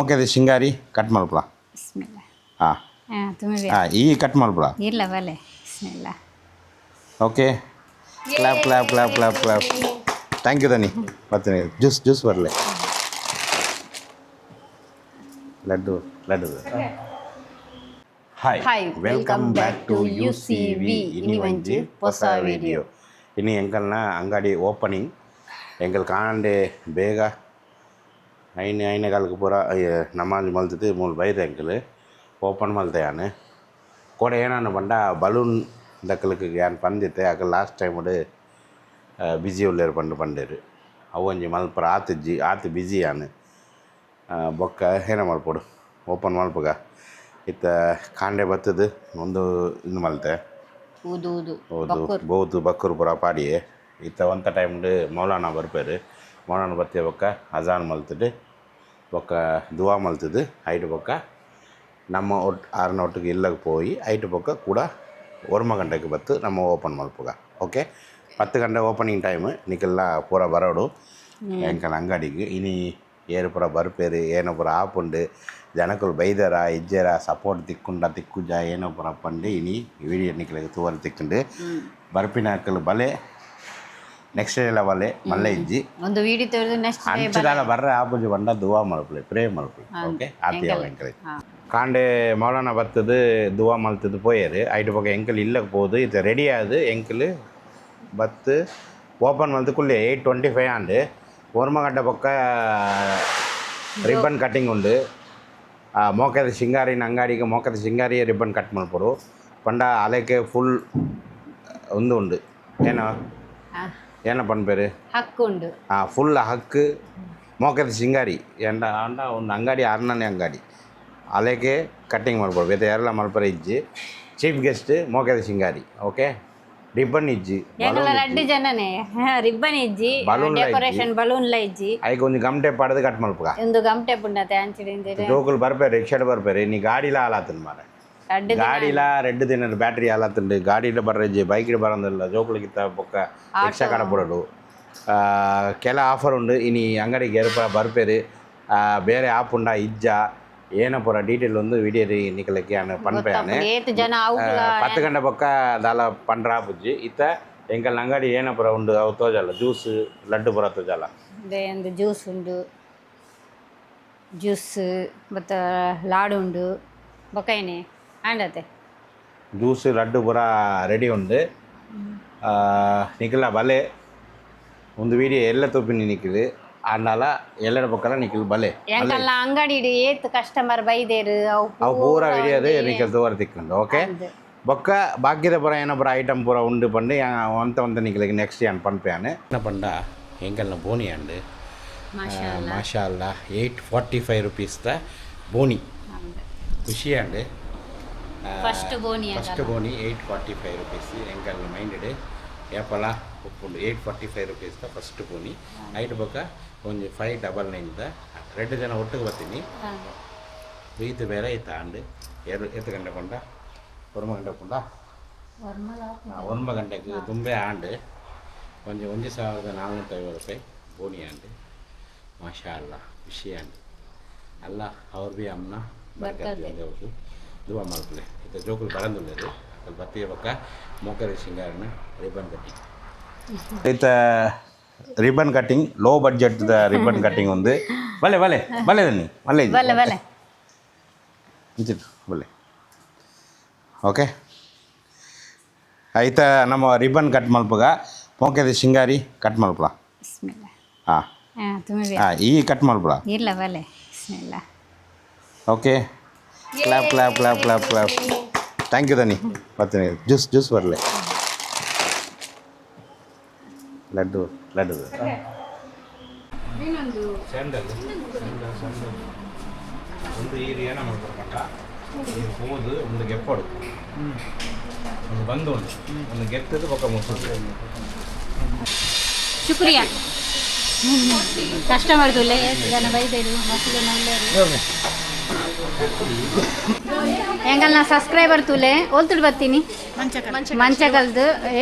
Okay ಅದು ಶಿಂಗಾರಿ cut ಮಾಡ್ಬಿಡ. ಹಾಂ ಈ ಕಟ್ ಮಾಡ್ಬಿಡ. ಇಲ್ಲ ಬಲೆ ಬಿಸ್ಮಿಲ್ಲ. Okay clap clap clap clap clap. Thank you ದನಿ. ಬರ್ತೀನಿ ಜ್ಯೂಸ್ ಬರಲಿ. ಲಡ್ಡು hi welcome back to UCV. ಇನಿ ಒಂಜಿ ಹೊಸ ವಿಡಿಯೋ. ಇನಿ ಎಂಕಲ್ನ ಅಂಗಡಿ ಓಪನಿಂಗ್ ಎಂಕಲ್ ಕಾಂಡೆ ಬೇಗ ಐನೆ ಕಾಲಕ್ಕೆ ಪೂರ ನಮಾಜ್ ಮಲ್ತದ್ದು ಮೂಲು ಬೈದೆ ಎಂಕಲ್ ಓಪನ್ ಮಲ್ತೆಯಾನು ಕೂಡ ಏನಾನು ಬಂಡ ಬಲೂನ್ ದಕ್ಕಲಕ್ಕೆ ಏನು ಪಂದಿತ್ತೆ ಆಗ ಲಾಸ್ಟ್ ಟೈಮ್ ಬಿಜಿ ಉಳ್ಳೇರು ಪಂಡೇರು ಅವು ಒಂಜಿ ಮಲ್ಪರ ಆತು ಬಿಜಿಯಾನು ಬೊಕ್ಕ ಏನ ಮಲ್ಪೊಡು ಓಪನ್ ಮಲ್ಪಗ ಇತ್ತ ಕಾಂಡೆ ಬತ್ತದು ಒಂದು ಇನ್ನು ಮಲ್ತೆ ಬೋದು ಬಕ್ಕರು ಪೂರ ಪಾಡಿಯೇ ಇತ್ತ ಒಂಥ ಟೈಮ್ಡು ಮೌಲಾನ ಬರ್ಪೇರು ಮೌಲಾನ ಬತ್ತೆ ಬೊಕ್ಕ ಅಜಾನ್ ಮಲ್ತದು ಬೊಕ್ಕ ದುವಾ ಮಲ್ತದು ಐಟು ಬೊಕ್ಕ ನಮ್ಮ ಆರನ ಒಟ್ಟಿಗೆ ಇಲ್ಲಗೆ ಪೋಯಿ ಐಟು ಬೊಕ್ಕ ಕೂಡ 1 ಗಂಟೆಗೆ ಬತ್ತು ನಮ್ಮ ಓಪನ್ ಮಲ್ಪುಗ. ಓಕೆ 10 ಗಂಟೆ ಓಪನಿಂಗ್ ಟೈಮ್ ನಿಕ್ಕೆಲ್ಲ ಪೂರ ಬರೋಡು ಎಂಕನ ಅಂಗಡಿಗೆ ಇನಿ ಏರು ಪೂರ ಬರ್ಪೇರು ಏನೋ ಪೂರ ಆಪುಂಡು ಜನಕ್ಕಲು ಬೈದರ ಇಜ್ಜೆರ ಸಪೋರ್ಟ್ ತಿಕ್ಕುಜ ಏನೋ ಪೂರ ಪಂಡು ಇನಿ ವಿಡಿಯೋ ನಿಕ್ಲೆಗೆ ತೂವರೆ ತಿಕ್ಕುಂಡು ಬರ್ಪಿನ ಅಕ್ಕಲು ಬಲೆ ನೆಕ್ಸ್ಟ್ ಎಲ್ಲ ಬಲೆ ಮಲ್ಲೆ ಇಜ್ಜಿ ಒಂದು ವಿಡಿಯೋ ತೋರಿದು ನೆಕ್ಸ್ಟ್ ಅಂಚದಾಲ ಬರ್ರೆ ಆಪುಜಿ ಬಂಡ ದುವಾ ಮಲ್ಪಲೆ ಪ್ರೇ ಮಲ್ಪಲೆ. ಓಕೆ ಆತಿಯ ಎಂಕಲ್ ಕಾಂಡೆ ಮೌಲಾನ ಬರ್ತದು ದುವಾ ಮಲ್ತದು ಪೋಯರು ಐಟು ಪಕ್ಕ ಎಂಕಲ್ ಇಲ್ಲಕ್ಕೆ போகுது ಇದು ರೆಡಿ ಆದು ಎಂಕಲ್ ಬತ್ತು ಓಪನ್ ಮಲ್ತು ಕುಲ್ಲೆ 8:25 ಆಂಡು 1 ಗಂಟೆ ಪಕ್ಕ ರಿಬ್ಬನ್ ಕಟ್ಟಿಂಗ್ ಉಂಡು ಮೋಕದ ಶಿಂಗಾರಿನ ಅಂಗಡಿಗೆ ಮೋಕದ ಶಿಂಗಾರಿಯ ರಿಬ್ಬನ್ ಕಟ್ ಮಲ್ಪರು ಪಂಡ ಅಲೆಕ್ಕೆ ಫುಲ್ ಒಂದು ಉಂಡು ಏನ ಪಂಡ ಪೇರು ಹಕ್ಕು ಉಂಡು ಫುಲ್ ಹಕ್ಕು ಮೋಕದ ಶಿಂಗಾರಿ ಎಂಡ ಅಂಡ ಒಂದು ಅಂಗಡಿ 6ನೇ ಅಂಗಡಿ ಅಲೆಗೆ ಕಟ್ಟಿಂಗ್ ಮಾಡ್ಬೋದು ಬೇರೆ ಎಲ್ಲ ಮಲ್ಪರ ಇಜ್ಜಿ ಚೀಫ್ ಗೆಸ್ಟ್ ಮೋಕದ ಶಿಂಗಾರಿ. ಓಕೆ ರಿಬ್ಬನ್ ಇಜ್ಜಿ ಎರಡು ಜನನೇ ರಿಬ್ಬನ್ ಇಜ್ಜಿ ಡೆಕೋರೇಷನ್ ಬಲೂನ್ ಲ ಇಜ್ಜಿ ಐಗೆ ಒಂದು ಗಮ್ಟೆ ಪಡೆದು ಕಟ್ ಮಲ್ಪಗ ಒಂದು ಗಮ್ಟೆ ಪುಂಡತೆ ಅಂಚಿಡಿಂದೆ ಜೋಕುಲು ಬರ್ಪೇರು ರಿಕ್ಷಾಡ್ ಬರ್ಪೇರು ನೀ ಗಾಡಿಲ ಆಲಾತನ್ ಮಾರೆ ಗಾಡಿಲ 2 ದಿನ ಬ್ಯಾಟ್ರಿ ಆಲಾತುಂಡು ಗಾಡಿಲ ಬರ್ರಜ್ಜಿ ಬೈಕಿಡ್ ಬರೋದಿಲ್ಲ ಜೋಕುಲಿಗಿತ್ತ ಬೊಕ್ಕ ರಿಕ್ಷಾ ಕಡ ಪುಡಡು ಕೆಲ ಆಫರ್ ಉಂಡು ಇನಿ ಅಂಗಡಿಗೆ ಎರುಪ ಬರ್ಪೇರು ಬೇರೆ ಆಪ್ ಉಂಡ ಇಜ್ಜ ಏನ ಪೂರ ಡೀಟೇಲ್ ಒಂದು ವಿಡಿಯೋ ನಿಕಲಕ್ಕೆ ಪನ್ಪೇನೆ 10 ಗಂಟೆ ಪಕ್ಕ ದಾಲ ಪಂಡ್ರ ಆಪುಜ್ಜಿ ಇತ್ತ ಎಂಕಲ್ ಅಂಗಡಿ ಏನ ಪೂರ ಉಂಡು ಅವು ತೋಜಲ್ಲ ಜ್ಯೂಸ್ ಲಡ್ಡು ಪೂರ ತೋಜಲ್ಲ ಒಂದು ಜ್ಯೂಸ್ ಉಂಡು ಜ್ಯೂಸ್ ಮತ್ತು ಲಾಡು ಉಂಡು ಬೊಕೈನೆ ಆಂಡತೆ ಜ್ಯೂಸ್ ಲಡ್ಡು ಪೂರ ರೆಡಿ ಉಂಡು ನಿಖಿಲ ಬಲೆ ಒಂದು ವಿಡಿಯೋ ಎಲ್ಲ ತೂಪಿನಿ ನಿಖಿಲ್ ಆಂಡಾಲ ಎಲ್ಲರ ಪಕ್ಕಲ ನಿಖಿಲ್ ಬಲೆ ಎಂಕಲ್ಲ ಅಂಗಡಿ ಏತ್ ಕಸ್ಟಮರ್ ಬೈದೇರು ಅವು ಪೂರ ವಿಡಿಯೋದು ನಿಖಿಲ್ ತೋವರ್ ತಿಕ್ಕೊಂಡು. ಓಕೆ ಬೊಕ್ಕ ಭಾಗ್ಯದ ಪೂರ ಏನೋ ಪೂರ ಐಟಮ್ ಪೂರ ಉಂಡು ಪಂಡು ಒಂತ ನಿಖಿಲಿಗೆ ನೆಕ್ಸ್ಟ್ ಏನು ಪನ್ಪೇನೆ ಪಂಡ ಎಂಕಲ್ನ ಬೋನಿ ಅಂಡು ಮಾಷಾ ಅಲ್ಲ 845 ರುಪೀಸ್ದ ಬೋನಿ ಖುಷಿ ಅಂಡು ಫಸ್ಟ್ ಬೋನಿ 845 ರುಪೀಸ್ ಎಂಕಲ್ನ ಮೈಂಡೆಡ್ ಏಪಲ ಉಪ್ಪುಂಡು 845 ರುಪೀಸ್ದ ಫಸ್ಟ್ ಬೋನಿ ಐಟ್ ಬೊಕ್ಕ ಒಂದು 599ದ 2 ಜನ ಒಟ್ಟಿಗೆ ಬರ್ತೀನಿ ಈತ ಬೇರೆ ಈತ ಆಂಡು 8 ಗಂಟೆ ಪಂಡ 1 ಗಂಟೆ ಪಂಡ 1 ಗಂಟೆಗೆ ತುಂಬೆ ಆಂಡು ಒಂದು 1450 ರೂಪಾಯಿ ಬೋನಿ ಆಂಡು ಮಾಷಾ ಅಲ್ಲ ಖುಷಿ ಆಂಡು ಅಲ್ಲ ಅವ್ರು ಭೀ ಅಮ್ಮನ ಬರ್ಕತ್ತು ದುವಾ ಮಲ್ಪಲೆ ಇದು ಜೋಕುಲು ಬರಂದುಳ್ಳದು ಅಲ್ಲಿ ಬತ್ತಿಯ ಪಕ್ಕ ಮೋಕದ ಶಿಂಗಾರನ ರಿಬ್ಬನ್ ಕಟ್ಟಿಂಗ್ ಇತ್ತ ರಿಬ್ಬನ್ ಕಟ್ಟಿಂಗ್ ಲೋ ಬಡ್ಜೆಟ್ದ ರಿಬ್ಬನ್ ಕಟ್ಟಿಂಗ್ ಒಂದು ಬಲೆ ದನ್ನಿ ಬಲೆ ಇಂಚಿತ್ತು ಬಲೆ. ಓಕೆ ಐತ ನಮ್ಮ ರಿಬ್ಬನ್ ಕಟ್ ಮಲ್ಪಗ ಮೋಕದ ಶಿಂಗಾರಿ ಕಟ್ ಮಲ್ಪಲ ಈ ಕಟ್ ಮಲ್ಪಲ ಇಲ್ಲ ಬಲೆ ಬಿಸ್ಮಿಲ್ಲ. Okay clap clap clap clap clap. Thank you ದನಿ. ಬರ್ತೀನಿ ಜ್ಯೂಸ್ ಬರಲಿ. ಲಡ್ಡು ಒಂದು ಈ ಏನ ಮಾಡ್ಬೇಕಂತ ಹೋದು ಒಂದು ಗೆಪ್ಪಡು ಒಂದು ಬಂದು ಒಂದು ಗೆತ್ತದು ಪಕ್ಕ ಮುಗಿಸೋದು ಶುಕ್ರಿಯಾ ಕಸ್ಟಮರ್ ತುಲೆ ಜನ ಬೈದೇರು ಮಕ್ಕಳು ನಲ್ಲೇರು ಎಂಕಲ್ನ ಸಬ್ಸ್ಕ್ರೈಬರ್ ತುಲೆ ಓಲ್ತುಡು ಬರ್ತೀನಿ ಮಂಚಕಲ್ದು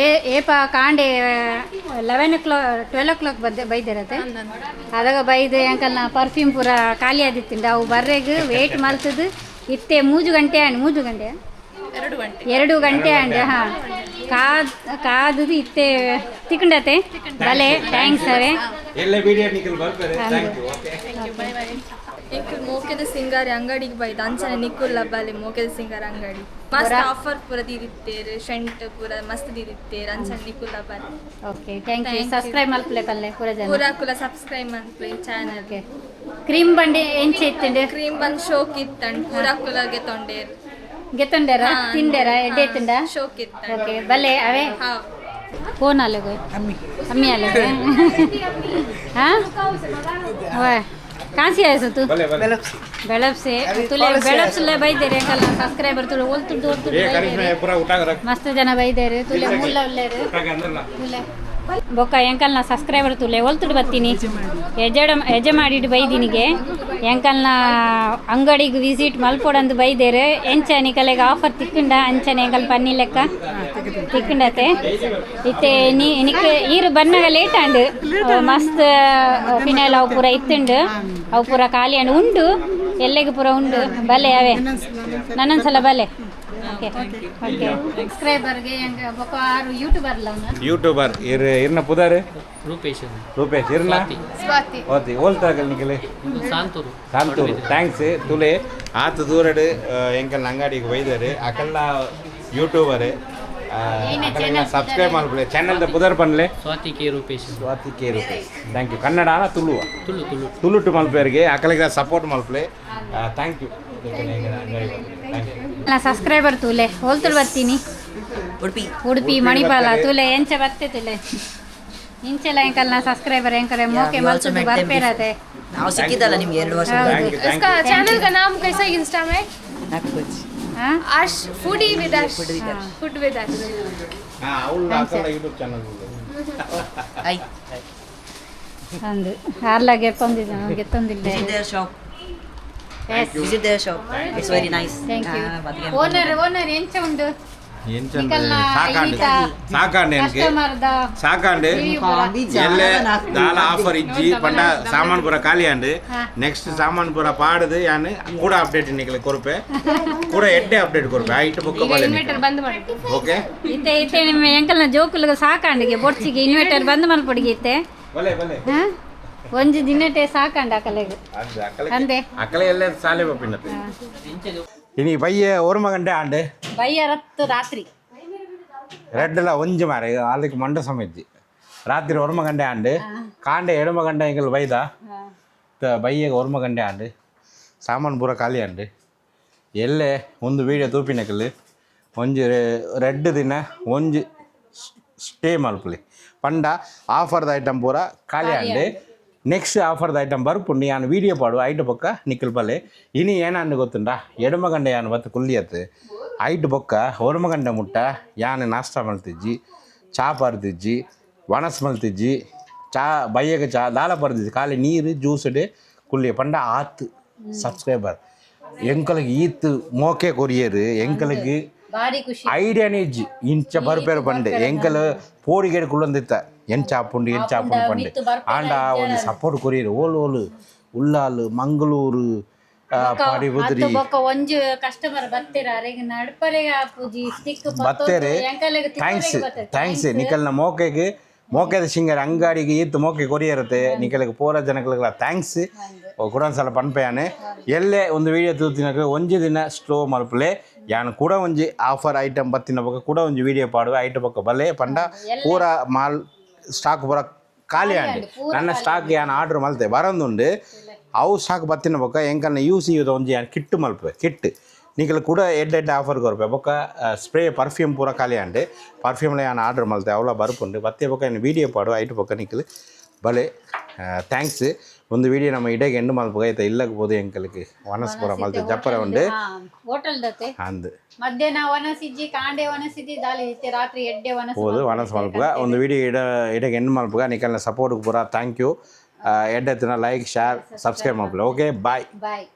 ಏಪ ಕಾಂಡೆ 12 ಬೈದಿರತ್ತೆ ಅದಾಗ ಬೈದು ಎಂಕಲ್ನ ಪರ್ಫ್ಯೂಮ್ ಪೂರ ಖಾಲಿ ಆದಿತ್ತಿಂದ ಅವು ಬರ್ರೆಗ್ ವೇಟ್ ಮಲ್ತದು ಇತ್ತೆ 3 ಗಂಟೆ 2 ಗಂಟೆ ಅಂಡೆ ಹಾಂ ಕಾದು ಇತ್ತೆ ತಿಕ್ಕಂಡತೆ ಭಲೆ ಥ್ಯಾಂಕ್ಸ್ ಅವೇ ಎಲ್ಲ ವಿಡಿಯೋ ನಿಖಿಲ್ ಬರ್ತಾರೆ ಥ್ಯಾಂಕ್ ಯು ಓಕೆ ಎಂಕಲ್ ಮೋಕೆದ ಸಿಂಗಾರಿ ಅಂಗಡಿಗೆ ಬೈದ ಅಂಚನೆ ನಿಕ್ಕುಲ್ಲ ಬಾಲೆ ಮೋಕೆದ ಸಿಂಗಾರ ಅಂಗಡಿ ಮಸ್ತ್ ಆಫರ್ ಪೂರ ದೀದಿತ್ತೇರು ಶೆಂಟ್ ಪೂರ ಮಸ್ತ್ ದೀದಿತ್ತೇರು ಅಂಚನೆ ನಿಕ್ಕುಲ್ಲ ಬಾಲೆ ಓಕೆ ಥ್ಯಾಂಕ್ ಯು ಸಬ್ಸ್ಕ್ರೈಬ್ ಮಲ್ಪಲೆ ಕಲ್ಲೆ ಪೂರ ಜನ ಪೂರ ಕುಲ ಸಬ್ಸ್ಕ್ರೈಬ್ ಮನ್ಪ್ಲೆ ಚಾನಲ್ ಓಕೆ ಕ್ರೀಮ್ ಬಂಡೆ ಎಂಚೆ ಇತ್ತಂಡೆ ಕ್ರೀಮ್ ಬಂದ್ ಶೋಕ್ ಇತ್ತಂಡ್ ಪೂರ ಕುಲಗೆ ತೊಂಡೇರು ಗೆತ್ತೊಂಡೆರ ತಿಂಡೆರ ಎಡ್ಡೆ ತಿಂಡ ಶೋಕ್ ಇತ್ತಂಡ್ ಓಕೆ ಭಲೆ ಅವೇ ಹಾ कौन आले कोई अम्मी आले थे हाँ ओए कहाँ से आए तू ಭಲೆ ಭಲೆ बेलप से तुले बेलप से ले भाई दे रहे कल सब्सक्राइबर तुले बोल तू ಏ ಕರಿಷ್ಮಾ ಪೂರಾ ಊಟ ರಕ್ मस्त जना भाई दे रहे तुले मुल्ला ले रहे ಊಟ ಅಂದ್ರಲ್ಲ तुले ಬೊಕ್ಕ ಎಂಕಲ್ನ ಸಬ್ಸ್ಕ್ರೈಬರ್ ತುಲೆ ಒಲ್ತುಡು ಬರ್ತೀನಿ ಎಜೆ ಮಾಡಿಟ್ಟು ಬೈದಿನಿಗೆ ಎಂಕಲ್ನ ಅಂಗಡಿಗೆ ವಿಸಿಟ್ ಮಲ್ಪೊಡಂದು ಬೈದೇರು ಎಂಚ ನಿಕಲೆಗೆ ಆಫರ್ ತಿಕ್ಕಂಡ ಅಂಚನೆ ಎಂಕಲ್ ಪನ್ನಿ ಲೆಕ್ಕ ತಿಕ್ಕಂಡತೆ ಇತ್ತೆ ನಿಕ್ ಈರು ಬನ್ನಗ ಲೇಟ್ ಅಂಡು ಮಸ್ತ್ ಫಿನೈಲ್ ಅವು ಪೂರ ಇತ್ತುಂಡು ಅವು ಪೂರ ಖಾಲಿ ಅಂಡು ಉಂಡು ಎಲ್ಲೆಗೆ ಪೂರ ಉಂಡು ಬಲೆ ಅವೇ ನನ್ನೊಂದ್ಸಲ ಬಲೆ ಓಕೆ ಓಕೆ ಸಬ್ಸ್ಕ್ರೈಬರ್ಗೆ ಹೆಂಗೆ ಬೊಕ್ಕ ಆರು ಯೂಟ್ಯೂಬರ್ಲ ಅವನು ಯೂಟ್ಯೂಬರ್ ಇರ್ನ ಪುದಾರ್ ರೂಪೇಶ್ ರೂಪೇಶ್ ಇರ್ನ ಸ್ವಾತಿ ಓದಿ ಓಲ್ತಾಗಲ್ ನಿಖಿಲ್ ಸಾಂತೂರು ಕಾಂತೂರು ಥ್ಯಾಂಕ್ಸ್ ತುಲೆ ಆತು ದೂರಡು ಎಂಕಲ್ ಅಂಗಡಿಗೆ ಒಯ್ದಾರೆ ಅಕಲ್ಲ ಯೂಟ್ಯೂಬರ್ ಅಕಲ್ಲ ಸಬ್ಸ್ಕ್ರೈಬ್ ಮಾಡ್ಬಿಡಿ ಚಾನಲ್ದ ಪುದರ್ ಪನ್ಲೆ Swathi K Rupesh Swathi K Rupesh thank you Kannada ತುಳುವ ತುಳು ತುಳು ತುಳುಟು ಮಲ್ಪೇರಿಗೆ ಅಕಲಿಗೆ ಸಪೋರ್ಟ್ ಮಲ್ಪಲೆ ಥ್ಯಾಂಕ್ ಯು ಥ್ಯಾಂಕ್ ಯು ನಾ ಸಬ್ಸ್ಕ್ರೈಬರ್ ತುಲೆ ಹೋಲ್ತುಳು ಬರ್ತೀನಿ ಉಡುಪಿ ಮಣಿಪಾಲ ತುಲೆ ಎಂಚ ಬರ್ತೆ ತುಲೆ ಇಂಚೆಲ್ಲ ಎಂಕಲ್ ನಾ ಸಬ್ಸ್ಕ್ರೈಬರ್ ಎಂಕರೆ ಮೋಕೆ ಮಲ್ತುದು ಬರ್ಪೇರತೆ ನಾವು ಸಿಕ್ಕಿದ್ದಲ್ಲ ನಿಮ್ಗೆ 2 ವರ್ಷ ಥ್ಯಾಂಕ್ ಯು इसका चैनल का नाम कैसा है इंस्टा में ಹಾಂ Aash foodie with Aash food with Aash ಹಾಂ ಅವಳು ಅಕಲ್ಲ ಯೂಟ್ಯೂಬ್ ಚಾನಲ್ ಐ ಅಂದು ಆರ್ಲ ಗೆತ್ತೊಂದಿಲ್ಲ visit their shop yes visit their shop it's very nice thank you ಬದಿಗೆ ಓನರ್ ಎಂಚ ಉಂಡು ಎಂಚಂದ ನಿಕಲ್ನ ಸಾಕಾಂಡು ಈತ ಸಾಕಾಂಡು ಎನ್ಕೆ ಕಸ್ಟಮರ್ದ ಸಾಕಾಂಡು ಎಲ್ಲೆ ದಾಲ ಆಫರ್ ಇಜ್ಜಿ ಪಂಡ ಸಾಮಾನ್ ಪೂರ ಖಾಲಿ ಆಂಡು ನೆಕ್ಸ್ಟ್ ಸಾಮಾನ್ ಪೂರ ಪಾಡದು ಯಾನು ಕೂಡ ಅಪ್ಡೇಟ್ ನಿಕಲೆ ಕೊರಪೆ ಕೂಡ ಎಡ್ಡೆ ಅಪ್ಡೇಟ್ ಕೊರಪೆ ಐಟ್ ಬುಕ್ ಬಾಲೆ ಇನ್ವರ್ಟರ್ ಬಂದ್ ಮಾಡಿ ಓಕೆ ಇತ್ತೆ ನಿಮ್ಮ ಎಂಕಲ್ನ ಜೋಕುಲ್ಗ ಸಾಕಾಂಡಿಗೆ ಬೊಡ್ಸಿಗೆ ಇನ್ವರ್ಟರ್ ಬಂದ್ ಮಲ್ಪೊಡಿಗೆ ಇತ್ತೆ ಬಲೆ ಬಲೆ ಹಾಂ ಒಂಜಿ ದಿನಟೆ ಸಾಕಾಂಡ ಅಕಲೆಗೆ ಅದು ಅಕಲೆ ಅಂದೆ ಅಕಲೆ ಎಲ್ಲ ಸಾಲೆ ಬಪ್ಪಿನತ್ತೆ ಇನಿ ಬಯ್ಯ ಓರ್ಮ ಗಂಟೆ ಆಂಡೆ ಬೈಯರತ್ತು ರಾತ್ರಿ ரெட்டில் ஒஞ்சு மாறி அதுக்கு மண்டை சமைச்சு ராத்திரி ஒரும கண்டே ஆண்டு காண்டே எடும கண்டே எங்கள் பைதா ಬೈಯಗೆ ಒರ್ಮ ಗಂಟೆ ಆಂಡು ಸಾಮಾನು ಪೂರ ಖಾಲಿ ಆಂಡು ಎಲ್ಲೆ ಒಂದು ವೀಡಿಯೋ ತೂಪಿನಕಲ್ ಒಂಜಿ ರೆಡ್ ದಿನ ಒಂಜಿ ಸ್ಟೇ ಮಲ್ಪಲಿ ಪಂಡ ಆಫರ್ದ ಐಟಮ್ ಪೂರ ಖಾಲಿ ಆಂಡು ನೆಕ್ಸ್ಟ್ ಆಫರ್ದ ಐಟಮ್ ಬರ್ಪುಂಡು ಯಾನು ವೀಡಿಯೋ ಪಾಡು ಐಟ್ ಬೊಕ್ಕ ನಿಕ್ಕಲ್ ಬಲೆ ಇನಿ ಏನಾಂಡು ಗೊತ್ತುಂಡ ಎಡಮ ಗಂಟೆ ಯಾನು ಬತ್ತು ಕುಲ್ಲಿಯತ್ತು ಐಟ್ ಬೊಕ್ಕ ಒರ್ಮ ಗಂಟೆ ಮುಟ್ಟ ಯಾನು ನಾಷ್ಟ ಮಲ್ತಿಜ್ಜಿ ಚಾ ಪಾರ್ದಿಜ್ಜಿ ವನಸ್ ಮಲ್ತಿಜ್ಜಿ ಚಾ ಬಯ್ಯಗೆ ಚಾ ದಾಲ ಪರ್ದಿಜ್ಜಿ ಖಾಲಿ ನೀರು ಜ್ಯೂಸ್ಡು ಕುಲ್ಲಿಯ ಪಂಡ ಆತು ಸಬ್ಸ್ಕ್ರೈಬರ್ ಎಂಕಲಿಗೆ ಈತು ಮೋಕೆ ಕೊರಿಯರು ಎಂಕಲಿಗೆ ಭಾರಿ ಖುಷಿ ಐಡಿಯಾನೇ ಇಜ್ಜಿ ಇಂಚ ಬರ್ಪೇರು ಪಂಡೆ ಎಂಕಲ್ ಪೋಡಿಗೆಡ್ ಕುಳ್ಳೊಂದಿತ್ತ ಎಂಚಾಪುಂಡು ಪಂಡೆ ಆಂಡ ಒಂದು ಸಪೋರ್ಟ್ ಕೊರಿಯರು ಓಲು ಉಳ್ಳಾಲು ಮಂಗಳೂರು ಪಾಡಿ ಬುದ್ರಿ ಬೊಕ್ಕ ಒಂಜು ಕಸ್ಟಮರ್ ಬತ್ತೆರ ಅರೆಗೆ ನಡ್ಪರೆಗೆ ಪೂಜಿ ಸ್ಟಿಕ್ ಬತ್ತೇರೆ ಥ್ಯಾಂಕ್ಸ್ ನಿಕಲ್ನ ಮೋಕೆದ ಸಿಂಗರ್ ಅಂಗಡಿಗೆ ಈತ್ ಮೋಕೆ ಕೊರಿಯರುತ್ತೆ ನಿಕಲಿಗೆ ಪೂರ ಜನಗಳಿಗೆ ಥ್ಯಾಂಕ್ಸ್ ಕೂಡ ಒಂದ್ಸಲ ಪನ್ಪೆಯಾನೆ ಎಲ್ಲೇ ಒಂದು ವೀಡಿಯೋ ತೂತಿನಕ್ಕೆ ಒಂಜಿ ದಿನ ಸ್ಲೋ ಮಲ್ಪಲೆ ಯಾನು ಕೂಡ ಒಂಜಿ ಆಫರ್ ಐಟಮ್ ಬತ್ತಿನ ಬೊಕ್ಕ ಕೂಡ ಒಂಜಿ ವೀಡಿಯೋ ಪಾಡುವ ಐಟ ಬೊಕ್ಕ ಬಲ್ಲೆ ಪಂಡ ಪೂರ ಮಾಲ್ ಸ್ಟಾಕ್ ಪೂರ ಖಾಲಿ ಆಂಡು ನನ್ನ ಸ್ಟಾಕ್ ಯಾನು ಆರ್ಡ್ರ್ ಮಲ್ತೆ ಬರೋದುಂಡು ಅವು ಸ್ಟಾಕ್ ಬತ್ತಿನ ಬೊಕ್ಕ ಎಂಕಲ್ನ ಯೂಸ್ ಒಂಜಿ ಯಾನು ಕಿಟ್ಟು ಮಲ್ಪೆ ಕಿಟ್ ನಿಕಲ್ ಕೂಡ ಎಡ್ಡೆ ಆಫರ್ ಕೊರಪೆ ಬೊಕ್ಕ ಸ್ಪ್ರೇ ಪರ್ಫ್ಯೂಮ್ ಪೂರ ಖಾಲಿ ಆಂಡು ಪರ್ಫ್ಯೂಮ್ಲ ಯಾನು ಆರ್ಡ್ರ್ ಮಲ್ತೆ ಅವಳ ಬರ್ಪುಂಡು ಬತ್ತೆ ಬೊಕ್ಕ ಏನು ವೀಡಿಯೋ ಪಾಡು ಐಟ್ ಬೊಕ್ಕ ನಿಕಲ್ ಬಲೆ ಥ್ಯಾಂಕ್ಸ್ ಒಂದು ವೀಡಿಯೋ ನಮ್ಮ ಇಡೆಗೆ ಎಂಡು ಮಲ್ಪಗೈತೆ ಇಲ್ಲಕ್ಕೆ ಬೋದು ಎಂಕಲ್ಗೆ ವನಸ್ಪುರ ಮಲ್ತೆ ಜಪ್ಪರ ಉಂಡು ಹೋಟೆಲ್ ದತ್ತೆ ಅಂದು ಮಧ್ಯಾಹ್ನ ವನಸಿಜ್ಜಿ ಕಾಂಡೆ ವನಸಿದ್ದಿ ದಾಲಿ ಇತ್ತೆ ರಾತ್ರಿ ಎಡ್ಡೆ ವನಸ್ ಹೋದು ವನಸ್ ಮಲ್ಪಗ ಒಂದು ವೀಡಿಯೋ ಇಡೆಗೆ ಎಂಡು ಮಲ್ಪಗ ನಿಕಲ್ನ ಸಪೋರ್ಟ್ಗೆ ಪೂರ ಥ್ಯಾಂಕ್ ಯು ಎಡ್ಡೆತ್ತಿನ ಲೈಕ್ ಶೇರ್ ಸಬ್ಸ್ಕ್ರೈಬ್ ಮಲ್ಪಲೆ ಓಕೆ ಬಾಯ್ ಬಾಯ್